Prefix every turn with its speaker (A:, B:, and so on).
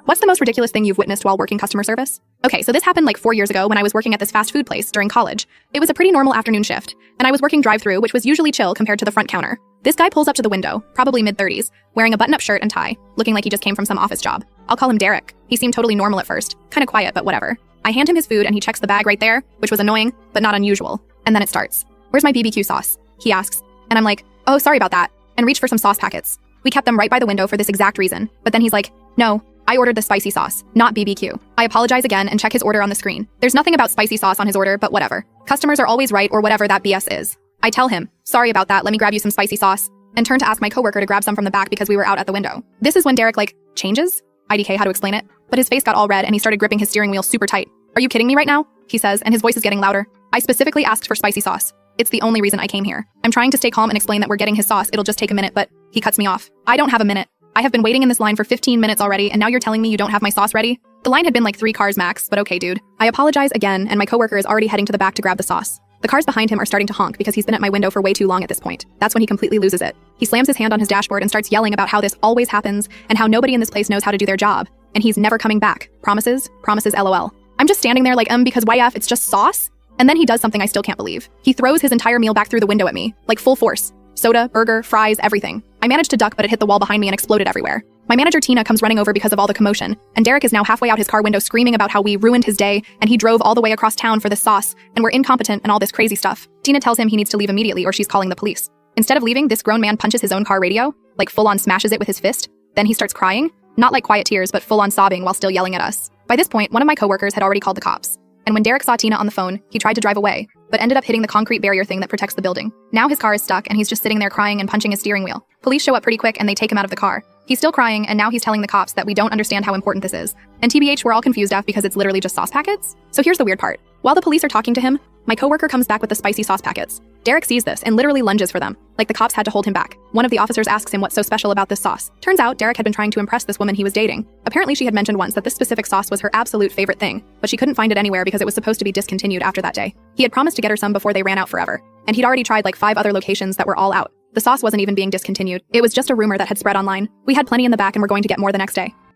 A: What's the most ridiculous thing you've witnessed while working customer service? Okay, so this happened like 4 years ago when I was working at this fast food place during college. It was a pretty normal afternoon shift, and I was working drive-thru, which was usually chill compared to the front counter. This guy pulls up to the window, probably mid-30s, wearing a button-up shirt and tie, looking like he just came from some office job. I'll call him Derek. He seemed totally normal at first, kind of quiet, but whatever. I hand him his food and he checks the bag right there, which was annoying, but not unusual. And then it starts. "Where's my BBQ sauce?" he asks. And I'm like, "Oh, sorry about that," and reach for some sauce packets. We kept them right by the window for this exact reason, but then he's like, "No, I ordered the spicy sauce, not BBQ." I apologize again and check his order on the screen. There's nothing about spicy sauce on his order, but whatever. Customers are always right or whatever that BS is. I tell him, "Sorry about that, let me grab you some spicy sauce," and turn to ask my coworker to grab some from the back because we were out at the window. This is when Derek changes? IDK how to explain it. But his face got all red and he started gripping his steering wheel super tight. "Are you kidding me right now?" he says, and his voice is getting louder. "I specifically asked for spicy sauce. It's the only reason I came here." I'm trying to stay calm and explain that we're getting his sauce, it'll just take a minute, but he cuts me off. "I don't have a minute. I have been waiting in this line for 15 minutes already, and now you're telling me you don't have my sauce ready?" The line had been like 3 cars max, but okay, dude. I apologize again, and my coworker is already heading to the back to grab the sauce. The cars behind him are starting to honk because he's been at my window for way too long at this point. That's when he completely loses it. He slams his hand on his dashboard and starts yelling about how this always happens and how nobody in this place knows how to do their job. And he's never coming back. Promises? Promises LOL. I'm just standing there like, because YF, it's just sauce? And then he does something I still can't believe. He throws his entire meal back through the window at me, like full force. Soda, burger, fries, everything. I managed to duck, but it hit the wall behind me and exploded everywhere. My manager Tina comes running over because of all the commotion, and Derek is now halfway out his car window screaming about how we ruined his day and he drove all the way across town for this sauce and we're incompetent and all this crazy stuff. Tina tells him he needs to leave immediately or she's calling the police. Instead of leaving, this grown man punches his own car radio, like full-on smashes it with his fist. Then he starts crying, not like quiet tears, but full-on sobbing while still yelling at us. By this point, one of my coworkers had already called the cops. And when Derek saw Tina on the phone, he tried to drive away, but ended up hitting the concrete barrier thing that protects the building. Now his car is stuck and he's just sitting there crying and punching his steering wheel. Police show up pretty quick and they take him out of the car. He's still crying and now he's telling the cops that we don't understand how important this is. And TBH, we're all confused because it's literally just sauce packets. So here's the weird part. While the police are talking to him, my coworker comes back with the spicy sauce packets. Derek sees this and literally lunges for them, like the cops had to hold him back. One of the officers asks him what's so special about this sauce. Turns out Derek had been trying to impress this woman he was dating. Apparently she had mentioned once that this specific sauce was her absolute favorite thing, but she couldn't find it anywhere because it was supposed to be discontinued after that day. He had promised to get her some before they ran out forever, and he'd already tried like 5 other locations that were all out. The sauce wasn't even being discontinued. It was just a rumor that had spread online. We had plenty in the back and were going to get more the next day.